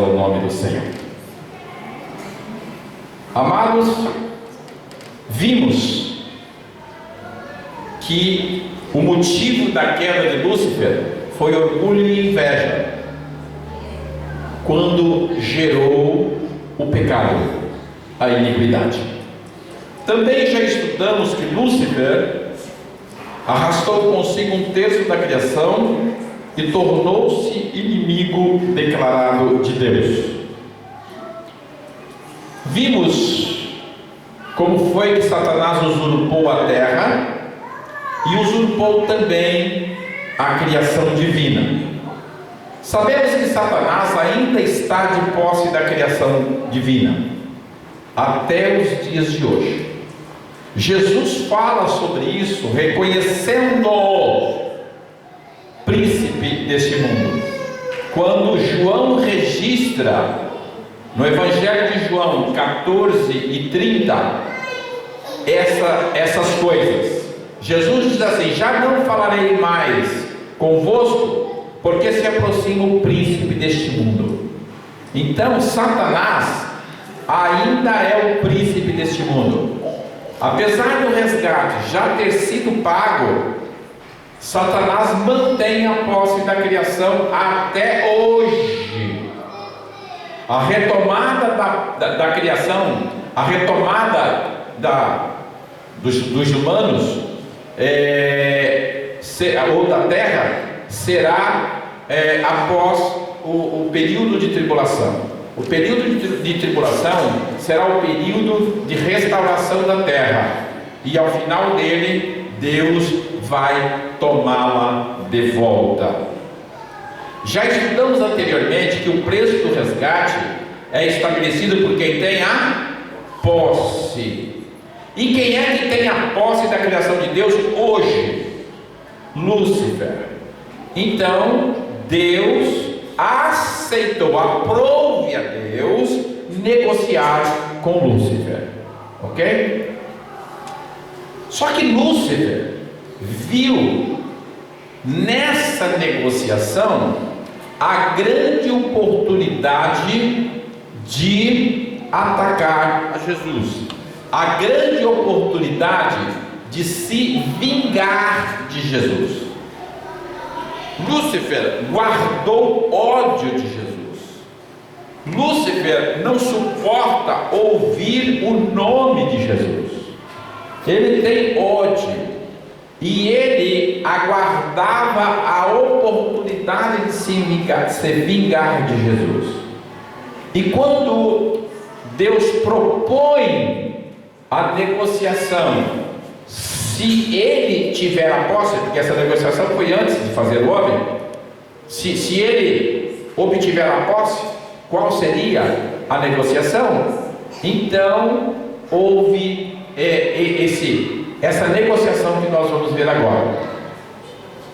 ao nome do Senhor. Amados, vimos que o motivo da queda de Lúcifer foi orgulho e inveja, quando gerou o pecado, a iniquidade. Também já estudamos que Lúcifer arrastou consigo um terço da criação e tornou-se inimigo declarado de Deus. Vimos como foi que Satanás usurpou a terra e usurpou também a criação divina. Sabemos que Satanás ainda está de posse da criação divina até os dias de hoje. Jesus fala sobre isso, reconhecendo-o príncipe deste mundo. Quando João registra no Evangelho de João 14:30 essas coisas, Jesus diz assim: já não falarei mais convosco, porque se aproxima o príncipe deste mundo. Então Satanás ainda é o príncipe deste mundo. Apesar do resgate já ter sido pago, Satanás mantém a posse da criação até hoje. A retomada da criação, a retomada dos humanos ou da terra será após o período de tribulação. O período de tribulação será o período de restauração da terra, e ao final dele Deus vai tomá-la de volta. Já estudamos anteriormente que o preço do resgate é estabelecido por quem tem a posse. E quem é que tem a posse da criação de Deus hoje? Lúcifer. Então Deus aceitou, aprove a Deus negociar com Lúcifer, ok? Só que Lúcifer viu nessa negociação a grande oportunidade de atacar a Jesus, a grande oportunidade de se vingar de Jesus. Lúcifer guardou ódio de Jesus. Lúcifer não suporta ouvir o nome de Jesus. Ele tem ódio, e ele aguardava a oportunidade de se vingar de Jesus. E quando Deus propõe a negociação, se ele tiver a posse, porque essa negociação foi antes de fazer o homem, se ele obtiver a posse, qual seria a negociação? Então houve essa negociação que nós vamos ver agora.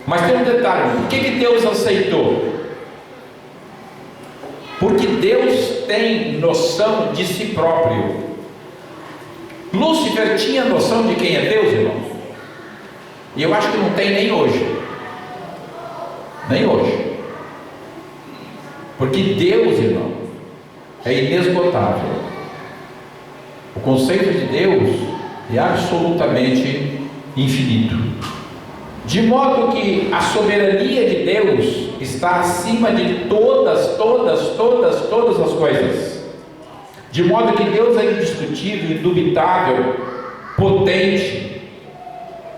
Mas tem um detalhe: por que Deus aceitou? Porque Deus tem noção de si próprio. Lúcifer tinha noção de quem é Deus, irmãos? E eu acho que não tem nem hoje. Nem hoje. Porque Deus, irmão, é inesgotável. O conceito de Deus é absolutamente infinito. De modo que a soberania de Deus está acima de todas as coisas. De modo que Deus é indiscutível, indubitável, potente,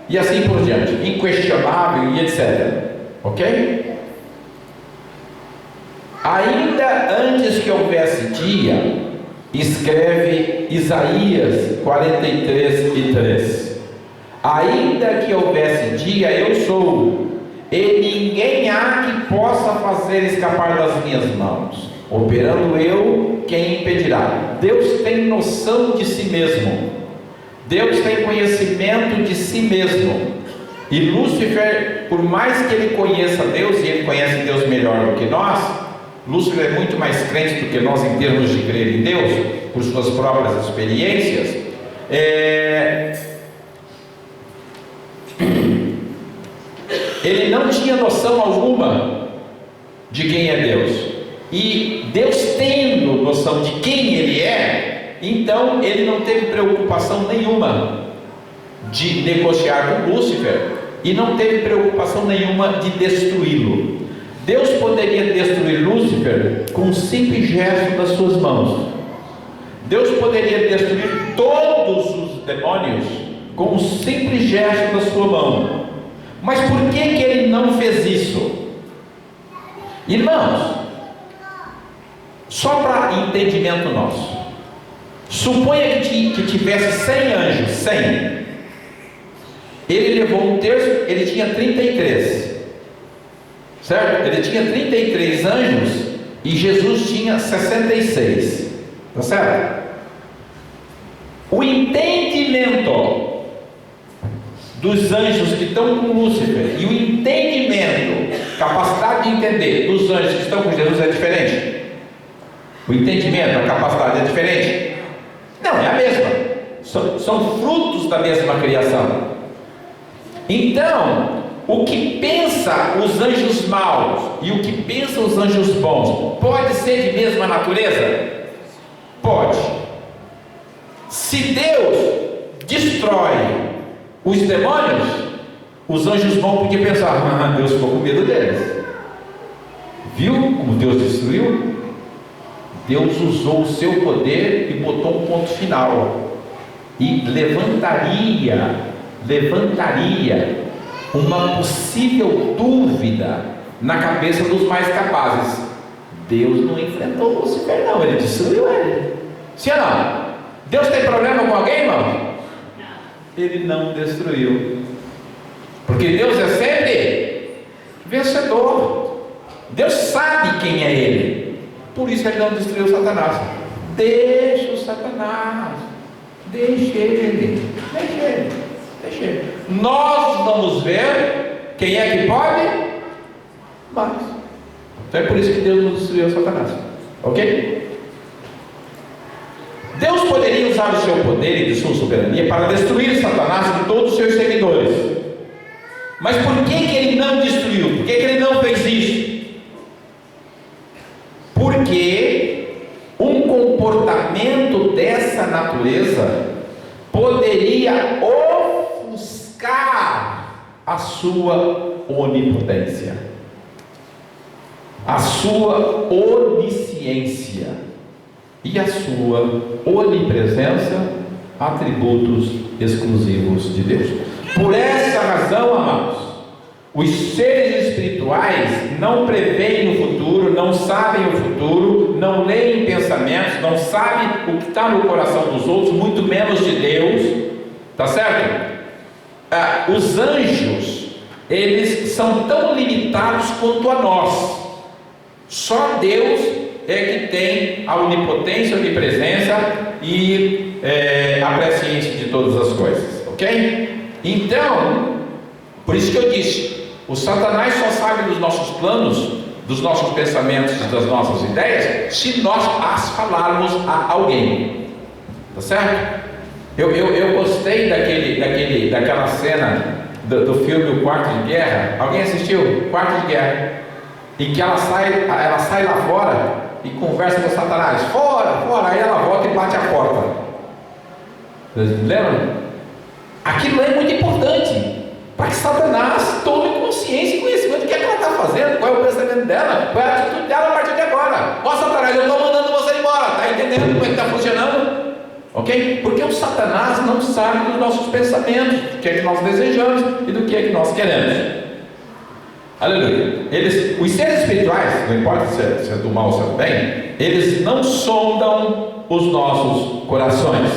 e assim por diante, inquestionável e etc. Ok? Ainda antes que houvesse dia, escreve Isaías 43:3: ainda que houvesse dia, eu sou, e ninguém há que possa fazer escapar das minhas mãos. Operando eu, quem impedirá? Deus tem noção de si mesmo. Deus tem conhecimento de si mesmo. E Lúcifer, por mais que ele conheça Deus, e ele conhece Deus melhor do que nós, Lúcifer é muito mais crente do que nós em termos de crer em Deus, por suas próprias experiências. Ele não tinha noção alguma de quem é Deus. E Deus, tendo noção de quem Ele é, então Ele não teve preocupação nenhuma de negociar com Lúcifer, e não teve preocupação nenhuma de destruí-lo. Deus poderia destruir Lúcifer com um simples gesto das suas mãos. Deus poderia destruir todos os demônios com um simples gesto da sua mão. Mas por que Ele não fez isso? Irmãos, só para entendimento nosso, suponha que tivesse 100 anjos, 100. Ele levou um terço, ele tinha 33, certo? Ele tinha 33 anjos e Jesus tinha 66, tá certo? O entendimento dos anjos que estão com Lúcifer e o entendimento, capacidade de entender dos anjos que estão com Jesus é diferente. O entendimento, a capacidade é diferente? Não, é a mesma. São frutos da mesma criação. Então, o que pensa os anjos maus e o que pensa os anjos bons pode ser de mesma natureza? Pode. Se Deus destrói os demônios, os anjos bons podiam pensar: Deus ficou com medo deles. Viu como Deus destruiu? Deus usou o seu poder e botou um ponto final, e levantaria uma possível dúvida na cabeça dos mais capazes. Deus não enfrentou Lúcifer, não, ele destruiu ele. Sim ou não? Deus tem problema com alguém, irmão? Ele não destruiu, porque Deus é sempre vencedor. Deus sabe quem é Ele, por isso Ele não destruiu Satanás. Deixa o Satanás, deixa ele. Nós vamos ver quem é que pode mais. Então é por isso que Deus não destruiu Satanás, ok? Deus poderia usar o seu poder e de sua soberania para destruir Satanás e todos os seus seguidores. Mas por que Ele não destruiu? Por que Ele não fez isso? Porque um comportamento dessa natureza poderia ofuscar a sua onipotência, a sua onisciência e a sua onipresença, atributos exclusivos de Deus. Por essa razão, amados, os seres espirituais não preveem o futuro, não sabem o futuro, não leem pensamentos, não sabem o que está no coração dos outros, muito menos de Deus, tá certo? Os anjos, eles são tão limitados quanto a nós. Só Deus é que tem a onipotência, a onipresença e a presciência de todas as coisas, ok? Então, por isso que eu disse, o Satanás só sabe dos nossos planos, dos nossos pensamentos, das nossas ideias, se nós as falarmos a alguém, tá certo? Eu gostei daquela cena do filme O Quarto de Guerra. Alguém assistiu? Quarto de Guerra, em que ela sai lá fora e conversa com o Satanás, fora, aí ela volta e bate a porta. Vocês lembram? Aquilo é muito importante, para que Satanás tome consciência e conhecimento do que ela está fazendo, qual é o pensamento dela, qual é a atitude dela a partir de agora. Ó Satanás, eu estou mandando você embora, está entendendo como é que está funcionando? Ok? Porque o Satanás não sabe dos nossos pensamentos, do que é que nós desejamos e do que é que nós queremos. Aleluia. Os seres espirituais, não importa se é do mal ou se é do bem, eles não sondam os nossos corações.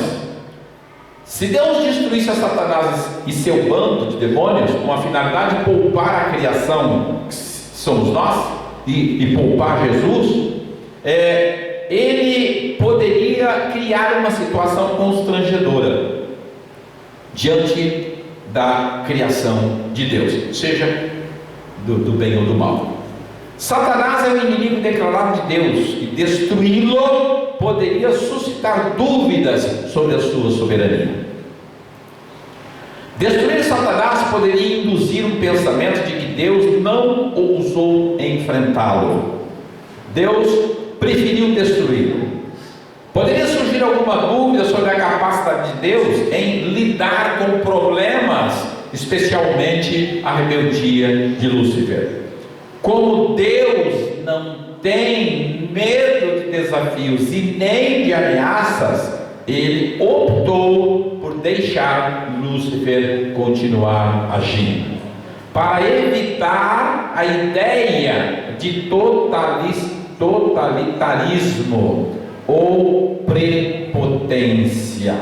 Se Deus destruísse a Satanás e seu bando de demônios com a finalidade de poupar a criação, que somos nós, e poupar Jesus, Ele poderia criar uma situação constrangedora diante da criação de Deus, seja do bem ou do mal. Satanás é o inimigo declarado de Deus, e destruí-lo poderia suscitar dúvidas sobre a sua soberania. Destruir Satanás poderia induzir um pensamento de que Deus não ousou enfrentá-lo. Deus preferiu destruí-lo. Poderia surgir alguma dúvida sobre a capacidade de Deus em lidar com problemas, especialmente a rebeldia de Lúcifer. Como Deus não tem medo de desafios e nem de ameaças, ele optou por deixar Lúcifer continuar agindo, para evitar a ideia de totalitarismo ou prepotência.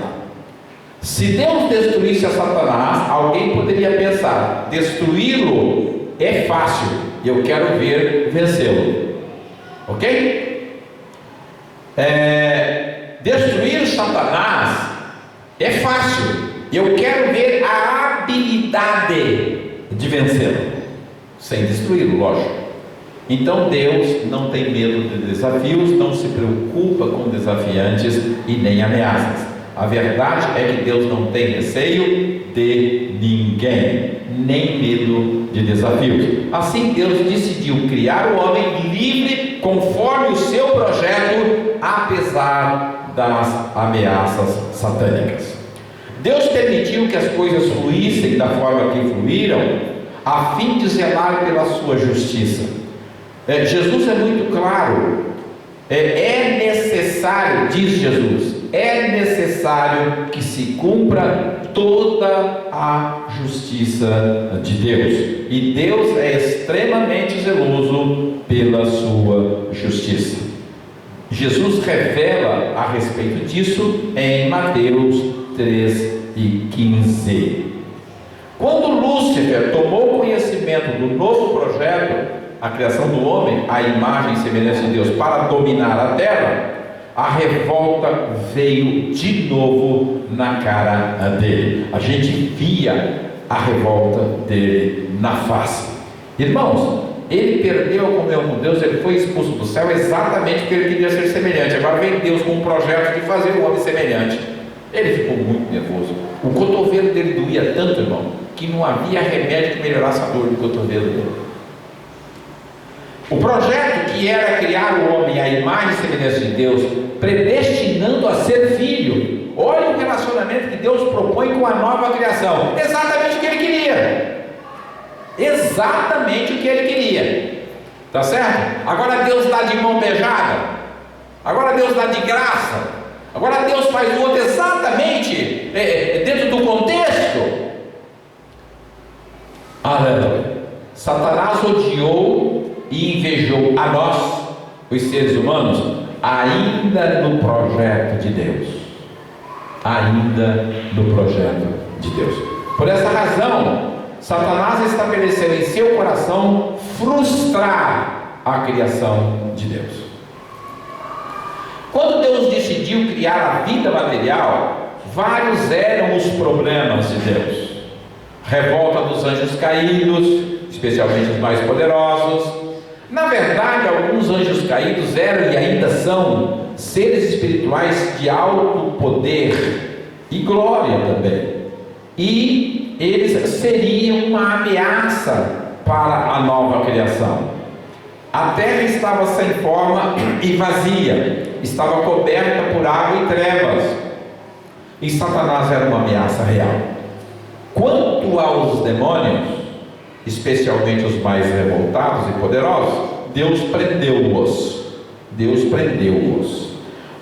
Se Deus destruísse a Satanás, alguém poderia pensar: destruí-lo é fácil, eu quero ver vencê-lo. Ok? Destruir Satanás é fácil, eu quero ver a habilidade de vencê-lo, sem destruí-lo, lógico. Então Deus não tem medo de desafios, não se preocupa com desafiantes e nem ameaças. A verdade é que Deus não tem receio de ninguém, nem medo de desafios. Assim, Deus decidiu criar o homem livre conforme o seu projeto, apesar das ameaças satânicas. Deus permitiu que as coisas fluíssem da forma que fluíram, a fim de zelar pela sua justiça. Jesus é muito claro, é necessário, diz Jesus, é necessário que se cumpra toda a justiça de Deus, e Deus é extremamente zeloso pela sua justiça. Jesus revela a respeito disso em Mateus 3:15. Quando Lúcifer tomou conhecimento do novo projeto, a criação do homem, a imagem e semelhança de Deus, para dominar a terra, a revolta veio de novo na cara dele. A gente via a revolta dele na face. Irmãos, ele perdeu a comunhão com Deus, ele foi expulso do céu exatamente porque ele queria ser semelhante. Agora vem Deus com um projeto de fazer o homem semelhante. Ele ficou muito nervoso. O cotovelo dele doía tanto, irmão, que não havia remédio que melhorasse a dor do cotovelo dele. O projeto que era criar o homem à imagem e semelhança de Deus, predestinando a ser filho. Olha o relacionamento que Deus propõe com a nova criação. Exatamente o que ele queria. Exatamente o que ele queria. Tá certo? Agora Deus dá de mão beijada. Agora Deus dá de graça. Agora Deus faz o outro exatamente dentro do contexto. Aleluia. Satanás odiou e invejou a nós, os seres humanos, ainda no projeto de Deus. Ainda no projeto de Deus. Por essa razão, Satanás estabeleceu em seu coração frustrar a criação de Deus. Quando Deus decidiu criar a vida material, vários eram os problemas de Deus. Revolta dos anjos caídos, especialmente os mais poderosos. Na verdade, alguns anjos caídos eram e ainda são seres espirituais de alto poder e glória também. E eles seriam uma ameaça para a nova criação. A terra estava sem forma e vazia, estava coberta por água e trevas, e Satanás era uma ameaça real. Quanto aos demônios, especialmente os mais revoltados e poderosos, Deus prendeu-os,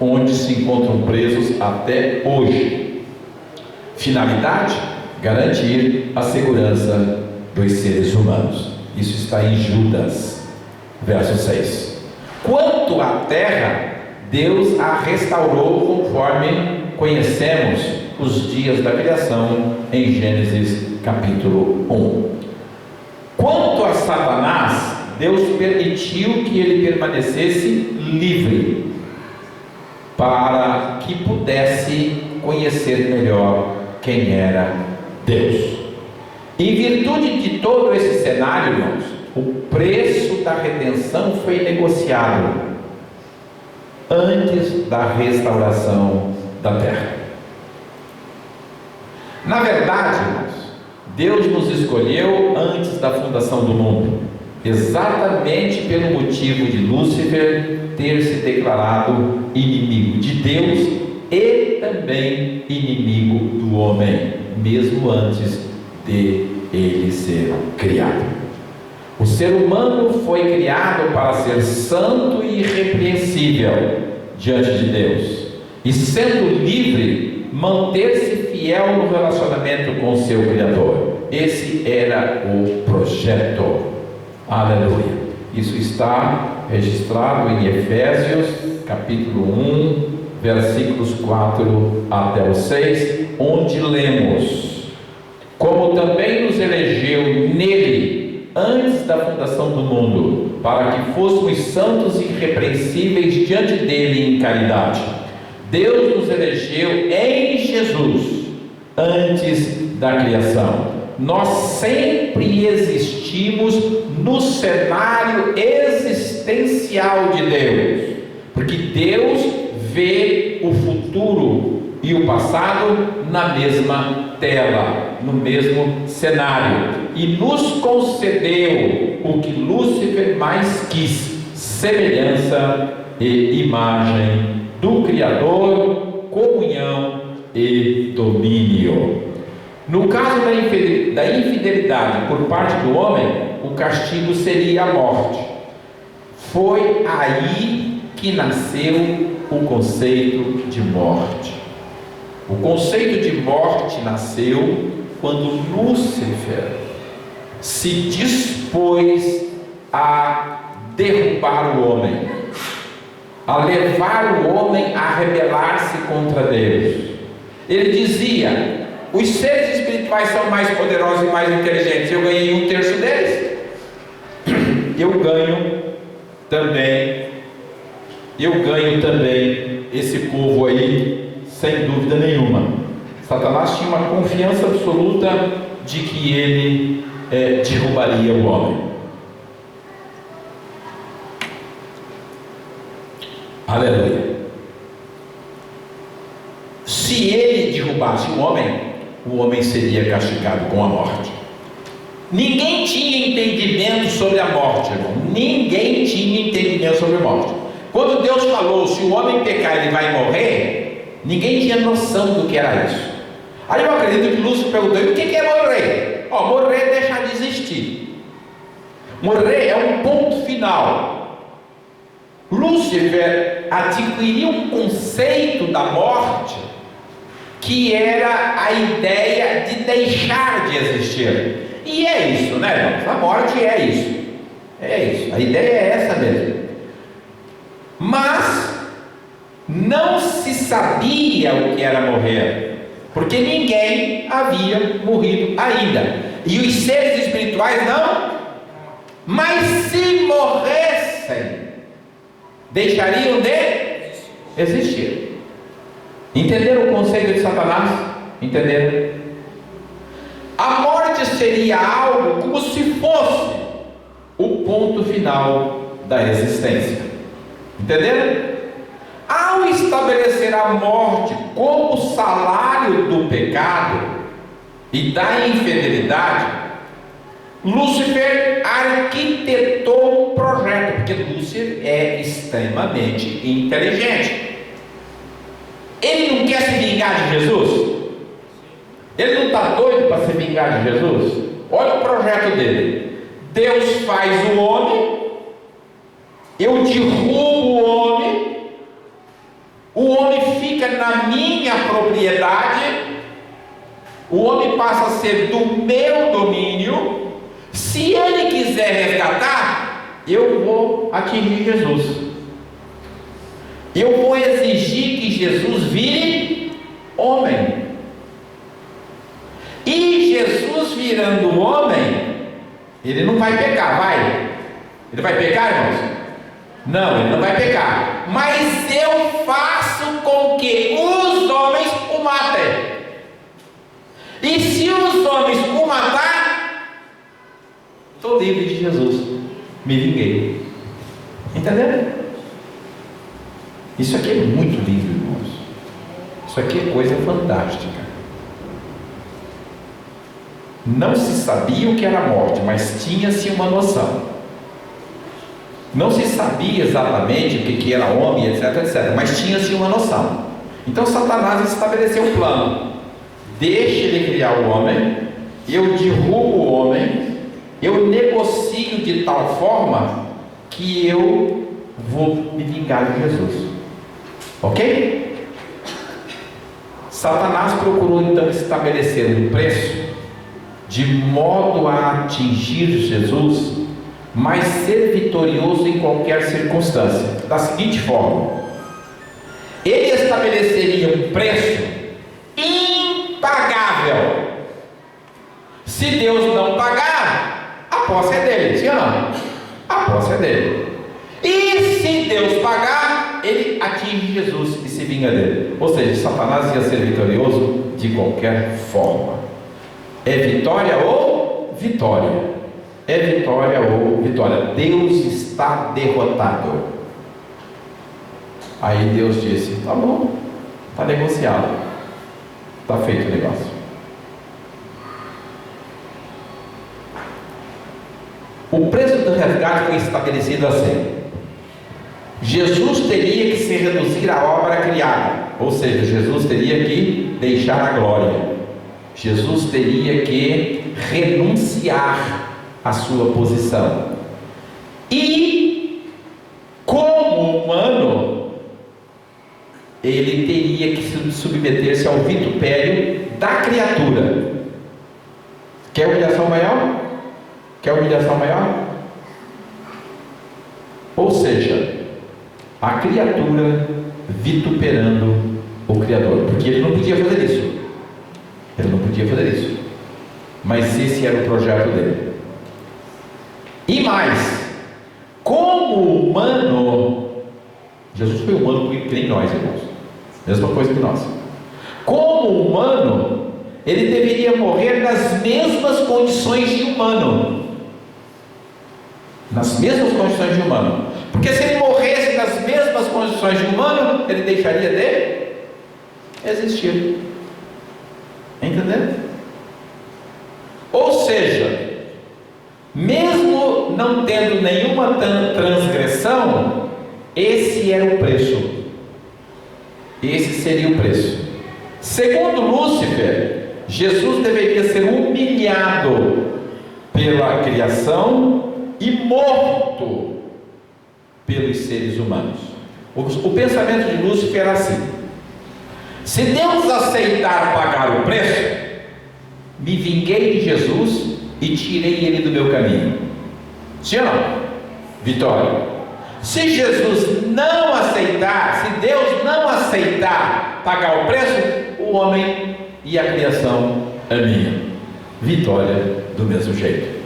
onde se encontram presos até hoje. Finalidade: garantir a segurança dos seres humanos. Isso está em Judas, verso 6. Quanto à terra, Deus a restaurou conforme conhecemos os dias da criação em Gênesis capítulo 1. Quanto a Satanás, Deus permitiu que ele permanecesse livre, para que pudesse conhecer melhor quem era Deus. Em virtude de todo esse cenário, irmãos, o preço da redenção foi negociado antes da restauração da terra. Na verdade, irmãos, Deus nos escolheu antes da fundação do mundo. exatamente pelo motivo de Lúcifer ter se declarado inimigo de Deus e também inimigo do homem, mesmo antes de ele ser criado. O ser humano foi criado para ser santo e irrepreensível diante de Deus, e sendo livre, manter-se fiel no relacionamento com seu Criador. Esse era o projeto. Aleluia. Isso está registrado em Efésios capítulo 1, versículos 4 até o 6, onde lemos: como também nos elegeu nele antes da fundação do mundo, para que fôssemos santos e irrepreensíveis diante dele em caridade. Deus nos elegeu em Jesus antes da criação. Nós sempre existimos no cenário existencial de Deus, porque Deus vê o futuro e o passado na mesma tela, no mesmo cenário, e nos concedeu o que Lúcifer mais quis: semelhança e imagem do Criador, comunhão e domínio. No caso da infidelidade por parte do homem, o castigo seria a morte. Foi aí que nasceu o conceito de morte. O conceito de morte nasceu quando Lúcifer se dispôs a derrubar o homem, a levar o homem a rebelar-se contra Deus. Ele dizia: os seres espirituais são mais poderosos e mais inteligentes, eu ganhei 1/3 deles, eu ganho também esse povo aí, sem dúvida nenhuma. Satanás tinha uma confiança absoluta de que ele derrubaria o homem. Aleluia. Se ele derrubasse o homem seria castigado com a morte. Ninguém tinha entendimento sobre a morte, irmão. Ninguém tinha entendimento sobre a morte. Quando Deus falou: se o homem pecar ele vai morrer, ninguém tinha noção do que era isso. Aí eu acredito que Lúcifer perguntou: o que é morrer? Morrer é deixar de existir. Morrer é um ponto final. Lúcifer adquiriu um conceito da morte que era a ideia de deixar de existir. E é isso, né, irmãos? A morte é isso. É isso. A ideia é essa mesmo. Mas não se sabia o que era morrer, porque ninguém havia morrido ainda. E os seres espirituais não. Mas se morressem, deixariam de existir. Entenderam o conceito de Satanás? Entenderam? A morte seria algo como se fosse o ponto final da existência. Entenderam? Ao estabelecer a morte como salário do pecado e da infidelidade, Lúcifer arquitetou um projeto, porque Lúcifer é extremamente inteligente. Ele não quer se vingar de Jesus? Ele não está doido para se vingar de Jesus? Olha o projeto dele. Deus faz o homem, eu derrubo o homem fica na minha propriedade, o homem passa a ser do meu domínio. Se ele quiser resgatar, eu vou atingir Jesus. Eu vou exigir que Jesus vire homem. E Jesus virando homem, ele não vai pecar, vai? Ele vai pecar, irmãos? Não, ele não vai pecar. Mas eu faço com que os homens o matem. E se os homens o matar, estou livre de Jesus. Me vinguei. Entendeu? Isso aqui é muito lindo, irmãos. Isso aqui é coisa fantástica. Não se sabia o que era a morte, mas tinha-se uma noção. Não se sabia exatamente o que era homem, etc, etc, mas tinha-se uma noção. Então Satanás estabeleceu um plano: deixe ele criar o homem, eu derrubo o homem, eu negocio de tal forma que eu vou me vingar de Jesus. Ok? Satanás procurou então estabelecer um preço de modo a atingir Jesus, mas ser vitorioso em qualquer circunstância, da seguinte forma: ele estabeleceria um preço impagável. Se Deus não pagar, a posse é dele, sim ou não? A posse é dele. E se Deus pagar, ele atinge Jesus e se vinga dele. Ou seja, Satanás ia ser vitorioso de qualquer forma. É vitória ou vitória? É vitória ou vitória? Deus está derrotado. Aí Deus disse: tá bom, está negociado, está feito o negócio. O preço do resgate foi estabelecido assim: Jesus teria que se reduzir à obra criada, ou seja, Jesus teria que deixar a glória, Jesus teria que renunciar à sua posição, e como humano, ele teria que submeter-se ao vitupério da criatura. Quer humilhação maior? Quer humilhação maior? Ou seja, a criatura vituperando o Criador, porque ele não podia fazer isso. Ele não podia fazer isso. Mas esse era o projeto dele. E mais, como humano, Jesus foi humano que nem nós, irmãos. Mesma coisa que nós. Como humano, ele deveria morrer nas mesmas condições de humano. Nas mesmas condições de humano. Porque se ele morresse nas mesmas condições de humano, ele deixaria de existir. Entendeu? Ou seja, mesmo não tendo nenhuma transgressão, esse era o preço. Esse seria o preço. Segundo Lúcifer, Jesus deveria ser humilhado pela criação e morto pelos seres humanos. O pensamento de Lúcifer era assim: se Deus aceitar pagar o preço, me vinguei de Jesus e tirei ele do meu caminho. Sim ou não? Vitória. Se Jesus não aceitar, se Deus não aceitar pagar o preço, o homem e a criação é minha. Vitória do mesmo jeito.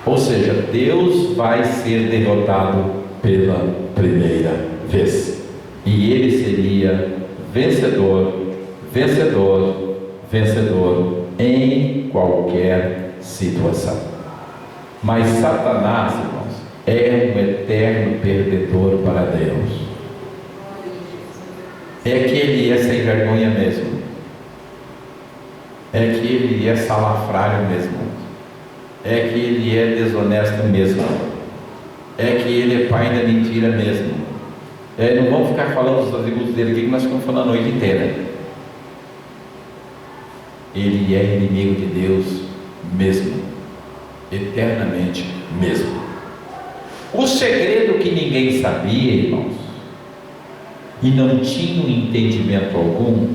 Ou seja, Deus vai ser derrotado pela primeira vez, e ele seria vencedor, vencedor, vencedor em qualquer situação. Mas Satanás, irmãos, é um eterno perdedor para Deus. É que ele é sem vergonha mesmo. É que ele é salafrário mesmo. É que ele é desonesto mesmo. É que ele é pai da mentira mesmo. Não vamos ficar falando dos atributos dele aqui, que nós ficamos falando a noite inteira. Ele é inimigo de Deus mesmo, eternamente mesmo. O segredo que ninguém sabia, irmãos, e não tinha entendimento algum,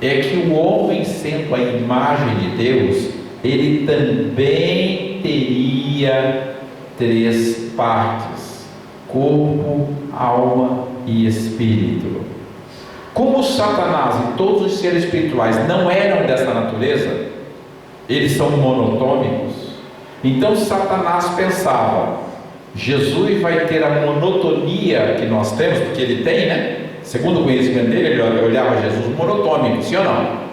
é que o homem, sendo a imagem de Deus, ele também teria três partes: corpo, alma e espírito. Como Satanás e todos os seres espirituais não eram dessa natureza, eles são monotômicos. Então Satanás pensava: Jesus vai ter a monotonia que nós temos, porque ele tem, né? Segundo o conhecimento dele, ele olhava Jesus monotômico, sim ou não?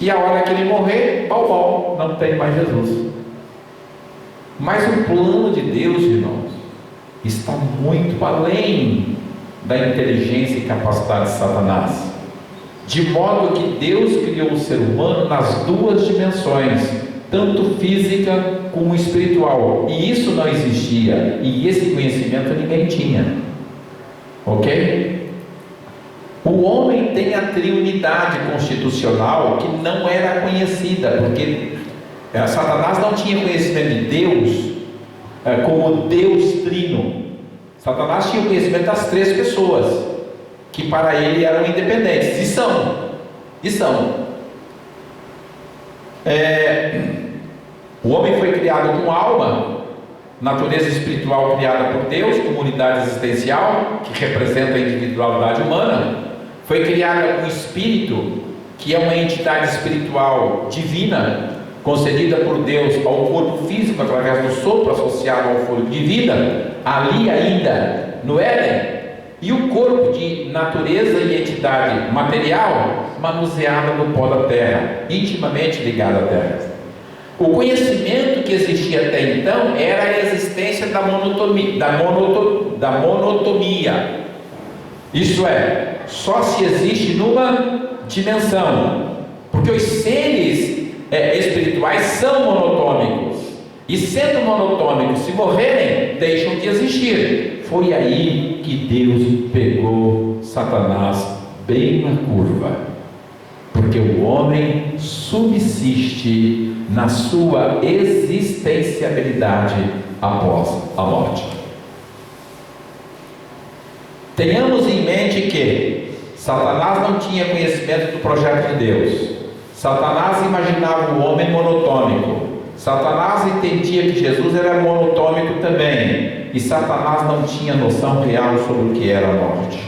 E a hora que ele morrer, pau, não tem mais Jesus. Mas o plano de Deus, irmãos, está muito além da inteligência e capacidade de Satanás, de modo que Deus criou o ser humano nas duas dimensões, tanto física como espiritual, e isso não existia, e esse conhecimento ninguém tinha, ok? O homem tem a triunidade constitucional que não era conhecida, porque Satanás não tinha conhecimento de Deus como Deus trino. Satanás tinha o conhecimento das três pessoas, que para ele eram independentes, e são. O homem foi criado com alma, natureza espiritual criada por Deus, comunidade existencial, que representa a individualidade humana. Foi criada com espírito, que é uma entidade espiritual divina, concedida por Deus ao corpo físico através do sopro associado ao fôlego de vida, ali ainda no Éden, e o corpo de natureza e entidade material manuseada no pó da terra, intimamente ligada à terra. O conhecimento que existia até então era a existência da monotonia. Isto é, só se existe numa dimensão, porque os seres espirituais são monotômicos, e sendo monotômicos, se morrerem, deixam de existir. Foi aí que Deus pegou Satanás bem na curva, porque o homem subsiste na sua existenciabilidade após a morte. Tenhamos em mente que Satanás não tinha conhecimento do projeto de Deus. Satanás imaginava o homem monotômico. Satanás entendia que Jesus era monotômico também. E Satanás não tinha noção real sobre o que era a morte.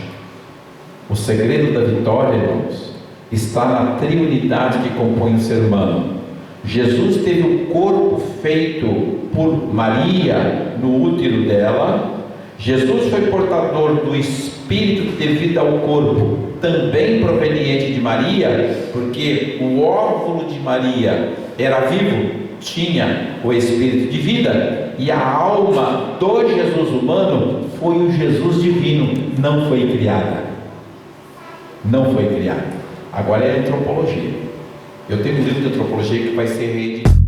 O segredo da vitória, irmãos, está na triunidade que compõe o ser humano. Jesus teve o corpo feito por Maria no útero dela. Jesus foi portador do Espírito devido ao corpo, também proveniente de Maria, porque o óvulo de Maria era vivo, tinha o Espírito de vida, e a alma do Jesus humano foi o Jesus divino, não foi criada. Agora é antropologia. Eu tenho um livro de antropologia que vai ser reeditado.